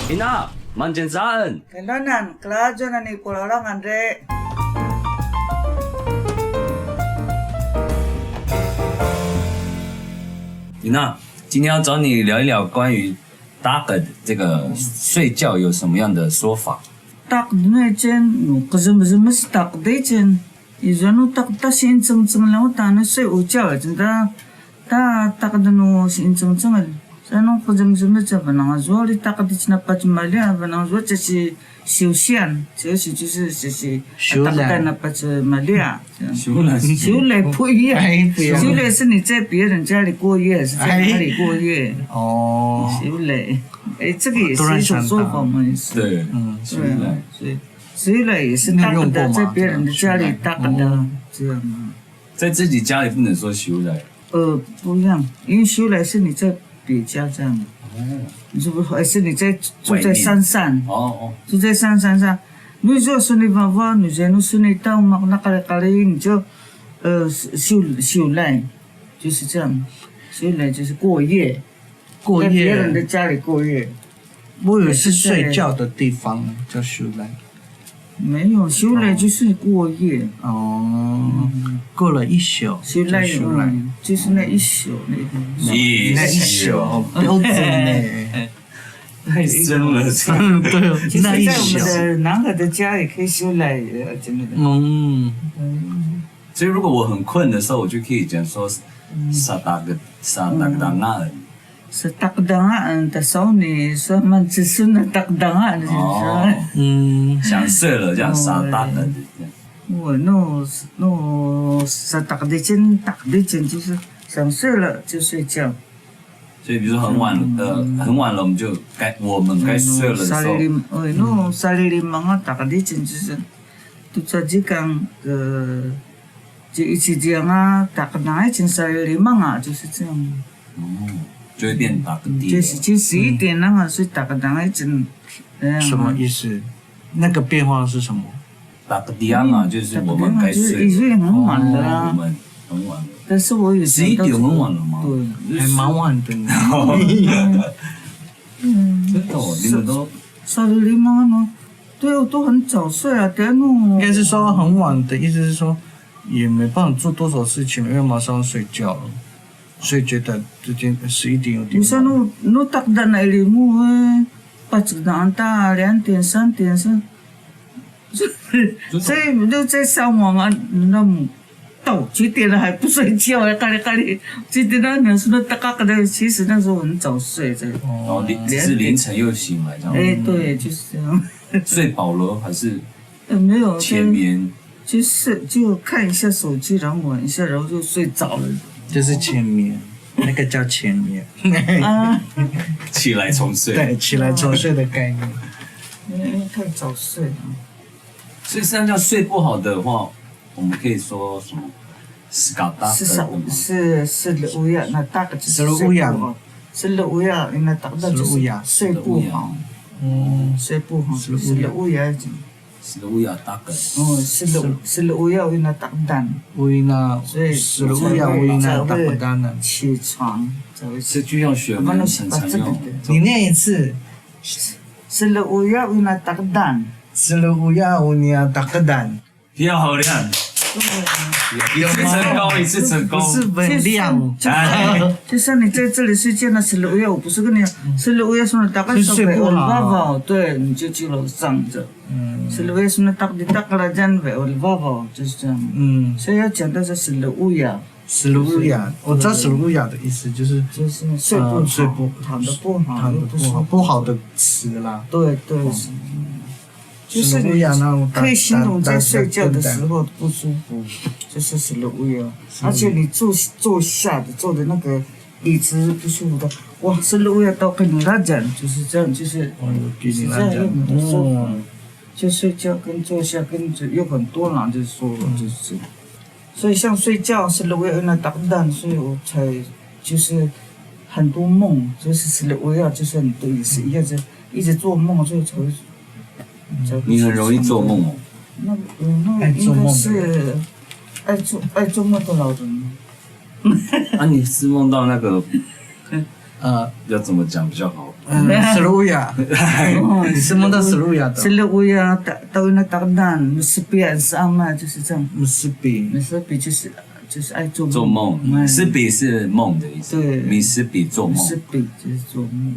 Ina, manjen saan? Kailangan, kladyo na ni Pulalangan re. Ina，今天要找你聊一聊关于 Daga 这个睡觉有什么样的说法？ Tak na chen, kasi mas tak de chen. Izano tak ta sin tsang tsang lang ta na say uchaw chen ta tak da no sin tsang tsang. Sano kasi mas pa na zo li tak de chen pa chmalia pa na zo che xiu xian, 就是tak da na pa chmalia. 修来不一样，修来是你在别人家里过夜，是在哪里过夜？哦，修来，这个也是一种说法嘛，也是。对，对，所以修来也是大个的，在别人的家里大个的这样啊。在自己家里不能说修来。不一样，因为修来是你在别家这样。你是不是还是你在住在山上？住在山上。你说是你爸爸，你在那是你到嘛那个你就修来，就是这样，修来就是过夜，在别人的家里过夜。我以为是睡觉的地方叫修来。没有，修来就是过夜。哦，过了一宿。修来就是那一宿那个。那一宿，标准呢。太深了，对，其实在我们的男孩的家也可以修来，真的。所以如果我很困的时候，我就可以讲说sa takdangan。sa takdangan，的时候你说嘛，只是那takdangan的说。想睡了这样sa takdan。我那sa takdan 就是想睡了就睡觉。所以比如说很晚了，我们该睡了的时候。那saliliman啊，大概的就是都在这讲就一起讲啊，大概那一阵saliliman啊，就是这样。就会变大个地。就11点那个是大概那一阵。什么意思？那个变化是什么？大个地啊，就是我们该睡。已经很晚了啊。我们很晚了。但是我也11点很晚了吗？对，还蛮晚的呢。真的哦，你们都saliliman呢？对，我都很早睡啊，应该是说很晚的意思是说，也没办法做多少事情了，因为马上要睡觉了，所以觉得这天11点有点晚。你说那takdan na ilimu pacik na anta 2点3点是，所以都在上网啊，那么到几点了还不睡觉啊？咖喱，几点了？你说那大概的，其实那时候很早睡的。只是凌晨又醒来这样。对，就是这样。睡饱了还是？没有。前眠。就看一下手机，然后玩一下，然后就睡着了。就是前眠，那个叫前眠。起来重睡。对，起来重睡的概念。因为太早睡了。所以实际上睡不好的话，我们可以说什么？是乌鸦，那大概就是睡不好。是乌鸦，那大概就是睡不好。睡不好。是乌鸦。是乌鸦大概。是乌鸦为那takdan。为那，是乌鸦为那takdan呢。起床。这就像学问很常用。你念一次。是乌鸦为那takdan。是乌鸦为那takdan。漂亮。一次成功。不是很亮。就像你在这里睡觉，那是乌鸦，我不是跟你讲，是乌鸦说的大概睡不好，对，你就去楼上着。是乌鸦说的大概这样呗，我的爸爸就是这样。所以要讲到这是乌鸦。是乌鸦，我知道是乌鸦的意思就是睡不好，躺得不好的词啦。对。就是可以形容在睡觉的时候不舒服，就是死了乌鸦。而且你坐的那个椅子不舒服的，哇，死了乌鸦都跟你那讲，就是这样，就是这样用的说法。就睡觉跟坐下跟有很多人就说了，就是这样。所以像睡觉死了乌鸦那takdan，所以我才就是很多梦，就是死了乌鸦就是很多也是一直做梦，所以才会。你很容易做梦哦。那应该是爱做梦的老人。你是梦到那个要怎么讲比较好？斯鲁亚，什么的斯鲁亚的？斯鲁亚到那达旦，姆斯比安是阿妈就是这样，姆斯比，姆斯比就是爱做做梦，斯比是梦的意思，对，米斯比做梦，斯比就是做梦，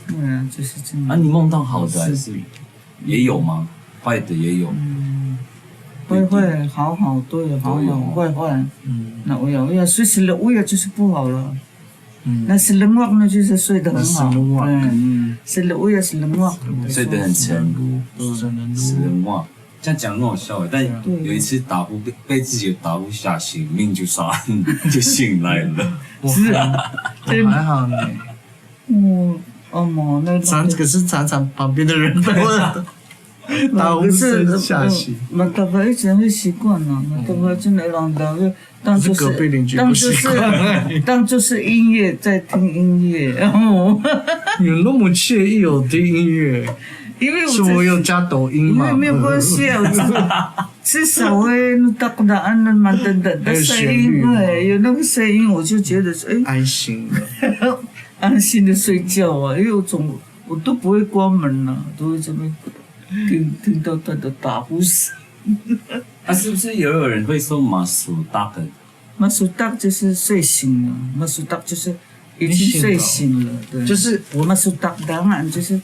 对啊，就是这样。啊，你梦到好的还是也有吗？坏的也有。坏，好，对，好，坏，那我要睡死了，我也就是不好了。那是冷旺呢，就是睡得很好。是了，我也是冷旺，睡得很沉，是冷旺。这样讲很好笑，但有一次打呼被自己的打呼吓醒，命就杀就醒来了。是啊，还好呢。妈，那可是常常旁边的人被我打呼声吓醒。嘛，大概以前会习惯了，嘛，大概真的让大概当就是音乐在听音乐，然后有那么惬意哦，听音乐。因为是我有加抖音嘛？因为没有关系啊，至少会哒哒安那蛮的声音，对，有那个声音，我就觉得安心了，安心的睡觉啊，因为我都不会关门了，都会这边听到他的打呼声。啊，是不是也有人会说马苏达的？马苏达就是睡醒了，马苏达就是已经睡醒了，对，就是我马苏达当然就是。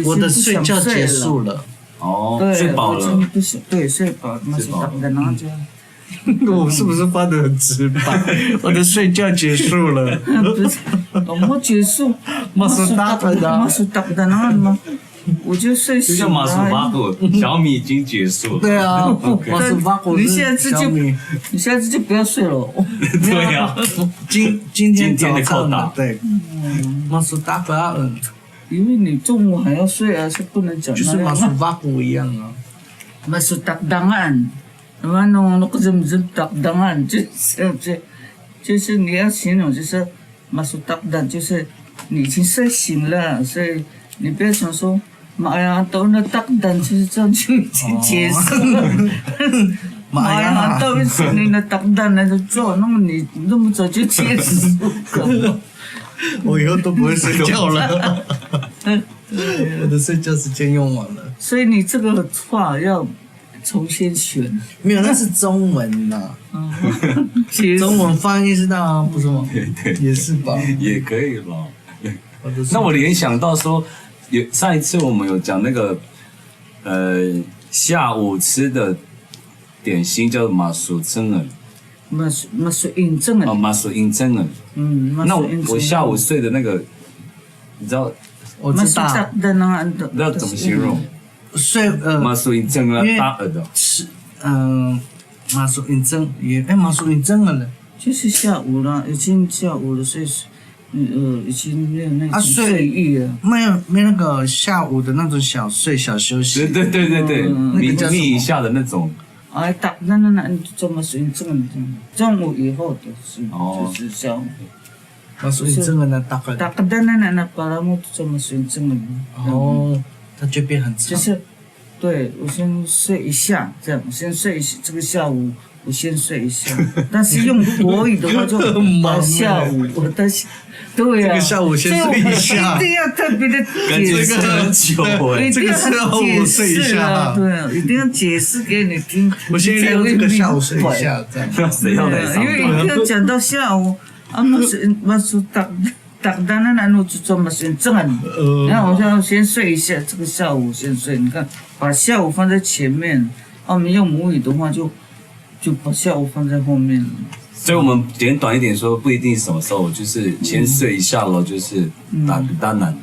我的睡觉结束了，睡饱了，对，睡饱了，马苏达的然后就。我是不是发得很直白？我的睡觉结束了。不是，我结束。马苏达的那吗？我就睡醒了。就像马苏巴果，小米已经结束了。对啊，马苏巴果。你现在就不要睡了。对啊，今天的扣打。对，马苏达的。因为你中午还要睡啊，是不能讲那样。就是马苏巴果一样啊。马苏达当案，那么那个什么当案，就是你要形容就是马苏达当，就是你已经睡醒了，所以你不要想说妈呀，到那达当就是这样就已经结束了。妈呀，到你那达当那就做，那么你那么早就结束了。我以后都不会睡觉了，我的睡觉时间用完了。所以你这个话要重新选。没有，那是中文呐。中文翻译是那样，不是吗？对，也是吧？也可以吧。那我联想到说，上一次我们有讲那个下午吃的点心叫马苏珍尔。马苏印证了。马苏印证了。那我下午睡的那个，你知道？我知道。那怎么形容？睡马苏印证了，大耳的。是马苏印证马苏印证了呢。就是下午了，已经下午了，所以已经没有那种睡意了。没那个下午的那种小睡小休息。对，眯一下的那种。那怎么是中午以后的是就是下午。所以这个呢，大概那巴拉木怎么是这么？它就变很长。就是，对我先睡一下，这样我先睡一下，这个下午我先睡一下。但是用国语的话就下午，对啊，这个下午先睡一下，一定要特别的解释很久一定要解释啊，对，一定要解释给你听。我先用这个下午睡一下，这样。谁要来上班？因为一定要讲到下午，马苏达那就做嘛先正。然后我就先睡一下，这个下午先睡。你看，把下午放在前面，我们用母语的话就把下午放在后面了。所以我们简短一点说，不一定什么时候，就是先睡一下咯，就是打个单男，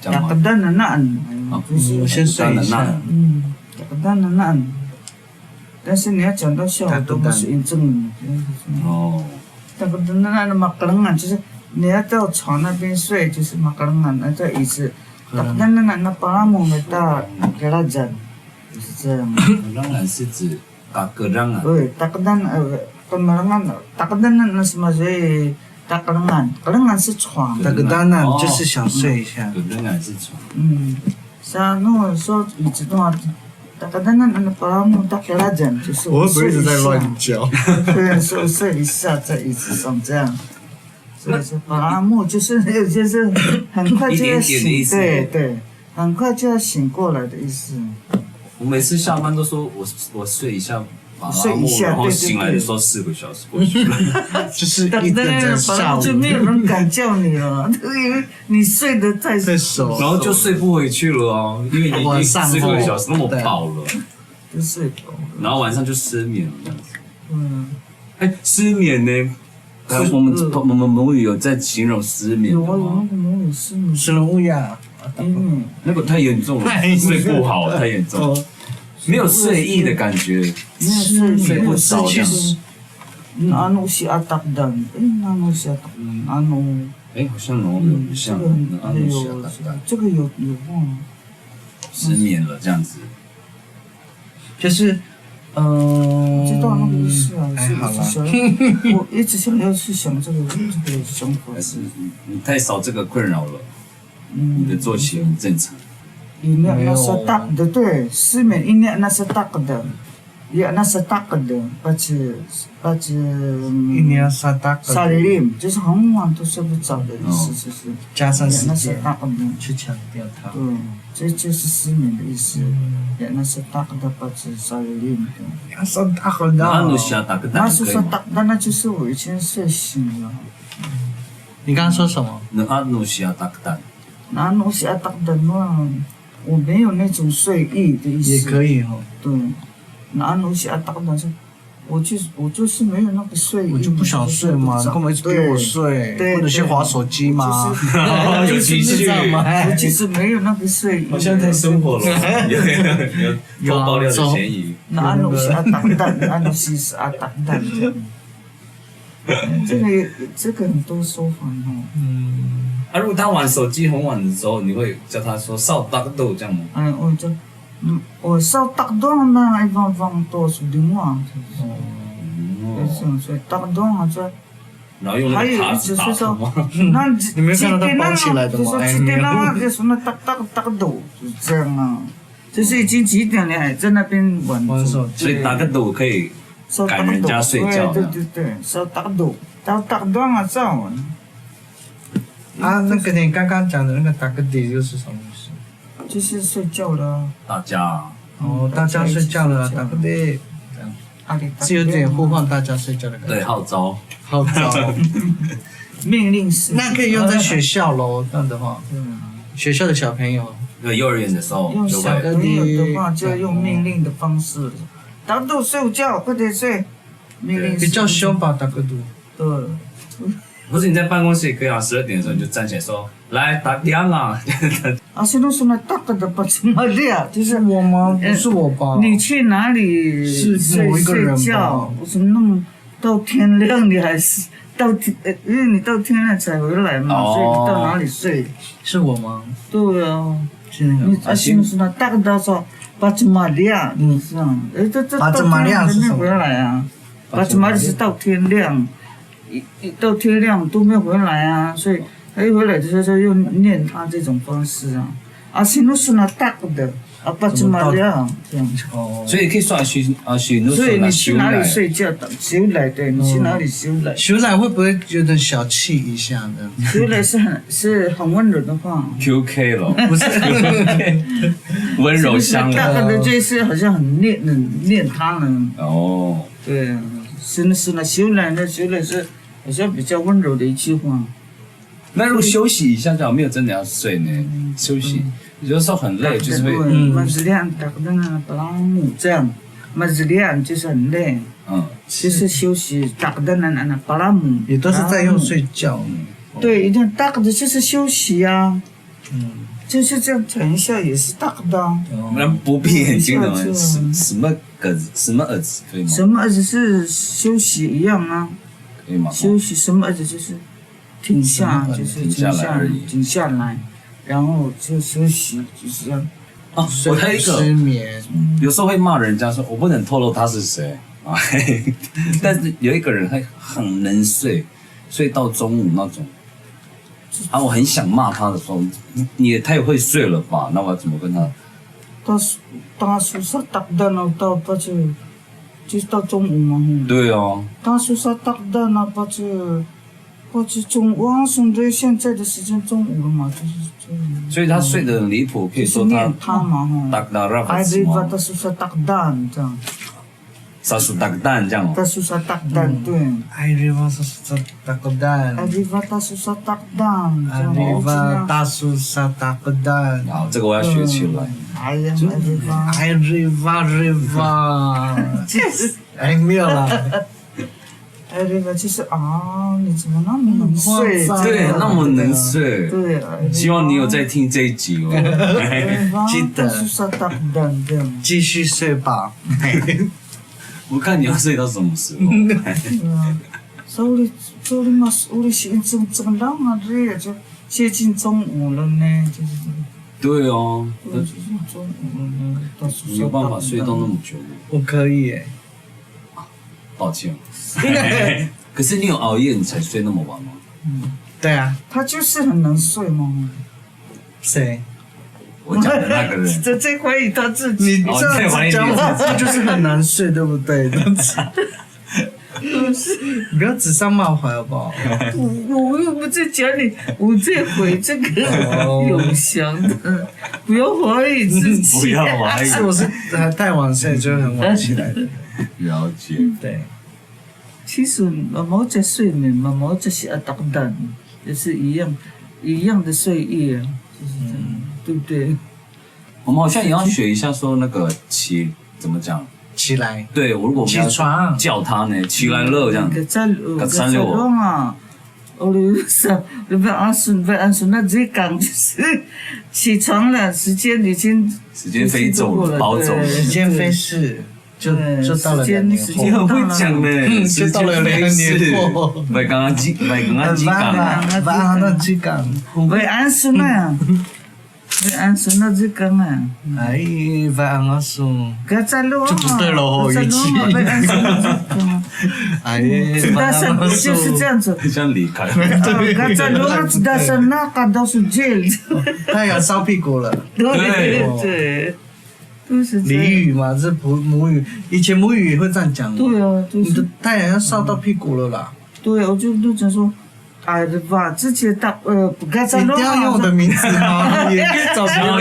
这样吗？打个单男我先睡一下。打个单男。但是你要讲到下午都不是印证。打个单男的马格冷啊，就是你要到床那边睡，就是马格冷啊，那在椅子。打个单男那巴拉姆没到给他讲，就是这样。当然是指打个让啊。对，打个单打个单那什么所以打个冷是床。打个单就是想睡一下。冷是床。像那我说椅子的话。打个单那巴拉姆打给他讲，就是我会不会一直在乱叫？对，睡一下在椅子上这样。是巴拉木就是很快就要醒，对对，很快就要醒过来的意思。我每次下班都说我睡一下巴拉木，然后醒来的时候4个小时过去了。就是但一整个下午就没有人敢叫你了，因为你睡得太熟，然后就睡不回去了啊，因为你已经4个小时那么饱了，就睡饱了。然后晚上就失眠了这样子。嗯，失眠呢？我们母语有在形容失眠有啊，的吗？有那个母语失眠，食人乌鸦，那个太严重了，睡不好太严重了，没有睡意的感觉，睡不着这样子。ano si atak dan? ano si atak dan? ano？ 好像不像，这个有失眠了这样子，就是知道那个意思啊，还好啦。我一直想要去想这个想法是，你太少这个困扰了，你的作息很正常。音量那是大的，对，失眠音量那是大的。Ya nasa takad baca ini satak salilim 就是很晚都睡不着的意思，就是加上时那是间takad 去强调它。对，这就是失眠的意思。Ya nasa takad baca salilim 要上大很的。那是说takad，那就是我已经睡醒了。你刚刚说什么？那努西亚takad，那努西亚takad嘛，我没有那种睡意的意思。也可以哦。对。那东西啊，打但是，我就是没有那个睡意，我就不想睡嘛，你干嘛一直逼我睡？或者先滑手机嘛，有情绪吗？我其实没有那个睡意。好像太生活了，有爆料的嫌疑。那东西啊，打蛋，那东西是啊，打蛋这样。这个很多说法哦。如果他玩手机很晚的时候，你会叫他说少打个豆这样吗？我少打断嘛，一方多是另外，所以打断啊这。然后用那个卡子打他吗？你没看到他包起来的吗？几点了？就说那打个豆，就这样啊。就是已经几点了，还在那边玩手机。所以打个豆可以赶人家睡觉。对，少打个豆，打断啊这样。那个你刚刚讲的那个打个底就是什么意思？就是睡觉了。大家大家睡觉了，打个底，是有点呼唤大家睡觉的感觉。对，号召。命令式。那可以用在学校喽，这样的话，学校的小朋友，幼儿园的时候，用小朋友的话就用命令的方式，打个肚睡午觉，快点睡。命令比较凶吧，打个肚。对。不是你在办公室也可以啊，12点的时候你就站起来说：“来打烊啊！”现在说那打个的不怎么的，就是我吗？不是我吧？你去哪里是某一个人吧？我说弄到天亮，你还是因为你到天亮才回来嘛，所以你到哪里睡？是我吗？对啊，是那个。现在说那打个到说巴兹玛利亚，是啊，这到天亮还没回来啊？巴兹玛利亚是到天亮。到天亮都没有回来啊，所以他一回来的时候就用念他这种方式啊。现在是那打的巴兹玛利亚这样。所以可以说所以你去哪里睡觉？修来对，你去哪里修来？修来会不会有点小气一下呢？修来是很温柔的话。QK 了，不是温柔乡了。打的就是好像很念他呢。对，是那修来是。好像比较温柔的一句话。那如果休息一下就好，没有真的要睡呢？休息，有的时候很累，就是会。Mazlian打个那巴拉姆这样，Mazlian就是很累。就是休息，打个那巴拉姆。也都是在用睡觉。对，一定打个的就是休息啊。就是这样躺一下也是打的。那不闭眼睛的什么耳子可以吗？什么耳子是休息一样啊？休息什么？而且就是停下，就是停下来，然后就休息，就是这样。我还有一个失眠，有时候会骂人家说，我不能透露他是谁啊。但是有一个人很能睡，睡到中午那种。我很想骂他的时候，你也太会睡了吧？那我要怎么跟他？他susah tak dan atau apa sih？就是到中午嘛，对哦。他susah tak dan apa sih？我是中午啊，现在现在的时间中午了嘛，就是中午。所以他睡得很离谱，可以说就是念他嘛吼。达达拉法 Arriva da susah takdan 这样。杀鼠打个蛋这样哦。 Da susah takdan 对。Arriva susah takdan. Arriva da susah takdan 这样。 Arriva da susah takdan. 好，这个我要学起来。哎呀，Arriva。Arriva。哎，没有啦。Arriva 就是啊，你怎么那么能睡？对，那么能睡。对。希望你有在听这一集哦。记得 Da susah takdan 这样。继续睡吧。我看你要睡到什么时候？所以嘛，우리 시간正浪啊，这也就接近中午了呢，就是这个。对哦，就是中午了呢。你有办法睡到那么久吗？我可以耶。抱歉。可是你有熬夜你才睡那么晚吗？对啊。他就是很能睡嘛。谁？我讲的那个人。这怀疑他自己。你这样子讲话，这就是很难睡，对不对？你不要指桑骂槐好不好？我又不是讲你，我在回这个永祥的，不要怀疑自己。不要怀疑。是我是太晚睡，就很晚起来的。了解。对。其实毛毛在睡眠，毛毛就是啊当当，也是一样的睡意啊，就是这样，对不对？我们好像也要学一下说那个怎么讲？起来。对，我如果起床叫他呢，起来了这样。啊，我被安顺那这讲就是起床了，时间已经飞走了，跑走了，时间飞逝。就到了2年后，你很会讲呢，就到了2年后。别刚刚讲，被安顺啊，被安顺那这讲啊。哎，被安顺。这不对了，语气。被安顺那这讲。哎，大神就是这样子。很想离开。大神那感到是这里。太阳烧屁股了。对。俚语嘛，这母语，以前母语也会这样讲。对啊，就是你的太阳要烧到屁股了啦。对啊，我就讲说，哎吧，之前不该在你一定要用我的名字吗？也可以找小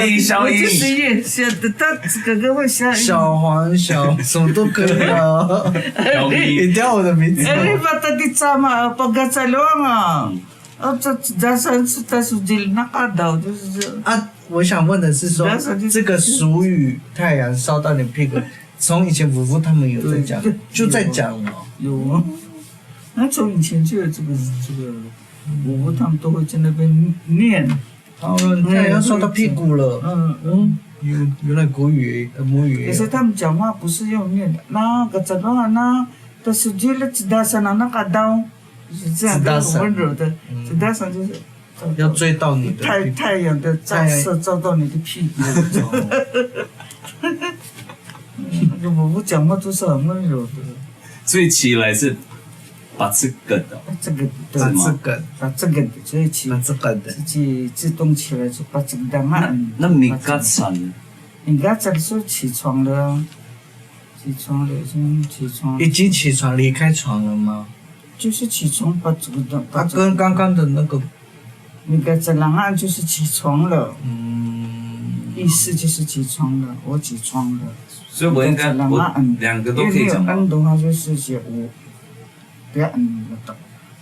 英，就是也写的，他哥哥会写。小黄什么都可以啊。一定要我的名字。哎，你把他的怎么不该在乱啊？这大神是他是这那个道就是这啊。我想问的是说，这个俗语“太阳烧到你屁股”，从以前夫妇他们有在讲，就在讲哦。有啊，那从以前就有这个，夫妇他们都会在那边念。太阳烧到屁股了。原来国语母语。可是他们讲话不是用念的，那个怎么那，但是就那只大山那个刀，是这样很温柔的，只大山就是。要追到你的太阳的照射照到你的屁股。我不讲话都是很温柔的。所以起来是把这个的。这个把这个的，所以自己自动起来就把这个灯按。那米嘎产呢？米嘎产是起床了，已经起床。已经起床离开床了吗？就是起床把这个灯。他跟刚刚的那个。那个在南岸就是起床了，意思就是起床了，我起床了。所以我应该两个都可以讲吗？按的话就是写我，不要按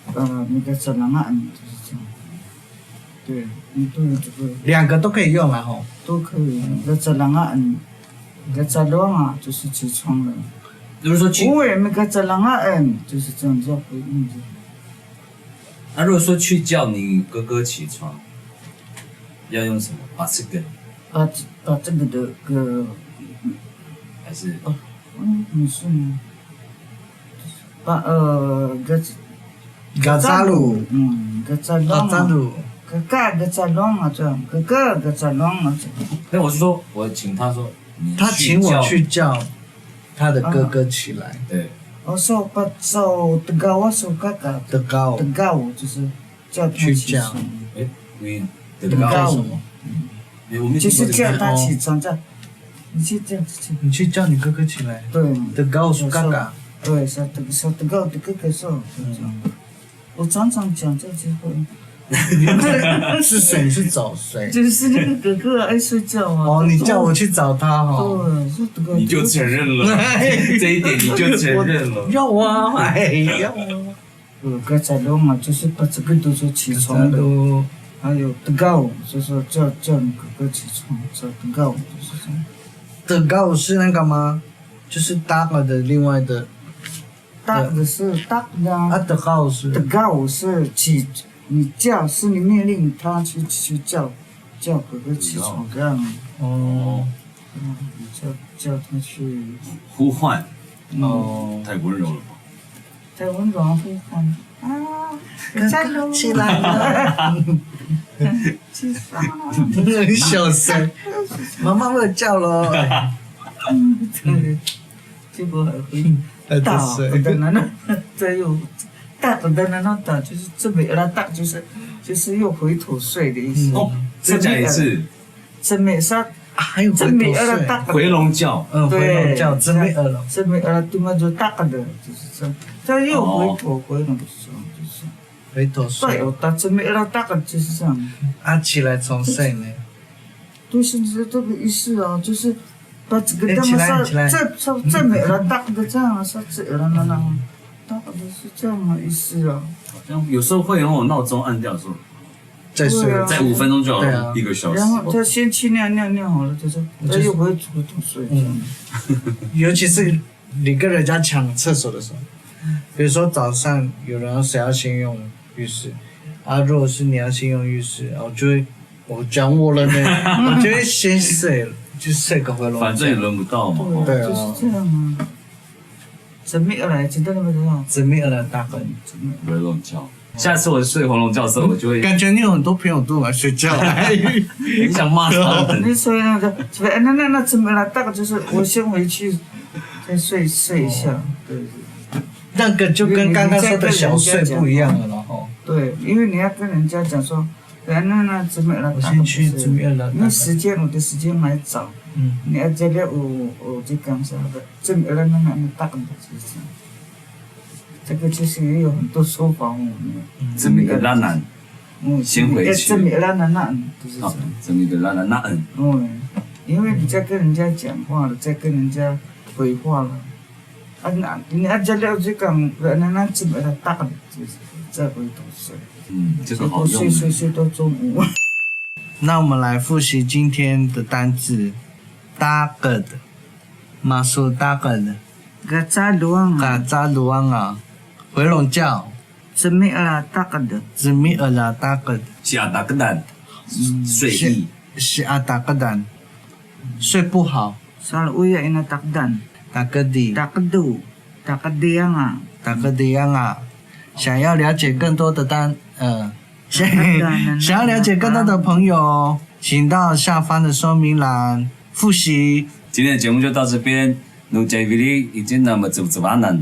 那个那个在南岸就是这样。对，你都有这个。两个都可以用啊吼。都可以，那个在南岸，那个在南岸就是起床了。就是说去。我那个在南岸就是这样叫回应的。那如果说去叫你哥哥起床，要用什么？把这个的个，还是你是呢？把嘎扎鲁，嘎扎鲁，嘎扎隆啊这样，嘎扎隆啊这样。那我是说，我请他说，他请我去叫他的哥哥起来。对。我说把手的高，我说嘎嘎的高就是叫他去叫。哎，对，的高什么？就是叫他起床这样。你去这样子去。你去叫你哥哥起来。对。的高说嘎嘎。对，说的高的哥哥说这样。我常常讲这句话。是谁？你去找谁？就是那个哥哥爱睡觉啊。哦，你叫我去找他哦。对，是哥哥。你就承认了，这一点你就承认了。要啊，哎，要啊。哥在弄嘛，就是把这个都是起床的，还有德高，就是叫你哥哥起床，叫德高，就是这样。德高是那个吗？就是大个的另外的。大的是大的啊。德高是。德高是起。你叫是你命令他去叫哥哥起床这样。哦。你叫他去呼唤。哦。太温柔了吧？太温柔呼唤啊！起来了，起床了。小声，妈妈我叫了。结果还会大的那再又。大的那大就是这没了大就是又回头睡的意思。哦，再讲一次。真没啥，还有回头睡。回笼觉。回笼觉，真没了。真没了，对嘛就大的，就是这样。再又回笼的时候就是。回头睡。对，大真没了大的就是这样。啊，起来重睡呢。对，是这个意思啊，就是把这个这么说，这没了大的这样说这了那。大的是这样的意思啊。好像有时候会有闹钟按掉的时候，再睡，再5分钟就好了，1个小时。然后他先去尿好了，他又回头睡。尤其是你跟人家抢厕所的时候，比如说早上有人谁要先用浴室，啊，如果是你要先用浴室，我讲我了呢，我就会先睡了，就睡个回笼。反正也轮不到嘛。对啊，就是这样啊。怎么来？知道了没有？怎么来大本？回笼觉。下次我睡回笼觉的时候，我就会感觉你有很多朋友都来睡觉，很想骂他们。你说那个，那怎么来？大概就是我先回去，再睡一下。对。那个就跟刚刚说的小睡不一样了，然后。对，因为你要跟人家讲说，那怎么来？我先去怎么来？因为我的时间还早。你要这个我就讲啥的，这没了那大个就是这个就是也有很多说法哦。这么一个拉男，先回去。这没了那就是这样。这么一个拉男那因为你在跟人家讲话了，在跟人家回话了，你这了就讲那这没了大个就是再回头睡。这个好用。睡到中午。那我们来复习今天的单字。大个的，马苏大个的，嘎扎luang啊，回笼觉，zmi ala大个的，是阿达个蛋，睡意，是阿达个蛋，睡不好， sal uya ina takdan， 打个的，打个度，打个diang啊，想要了解更多的想要了解更多的朋友，请到下方的说明栏。复习，今天的节目就到这边。侬这里已经那么走完了。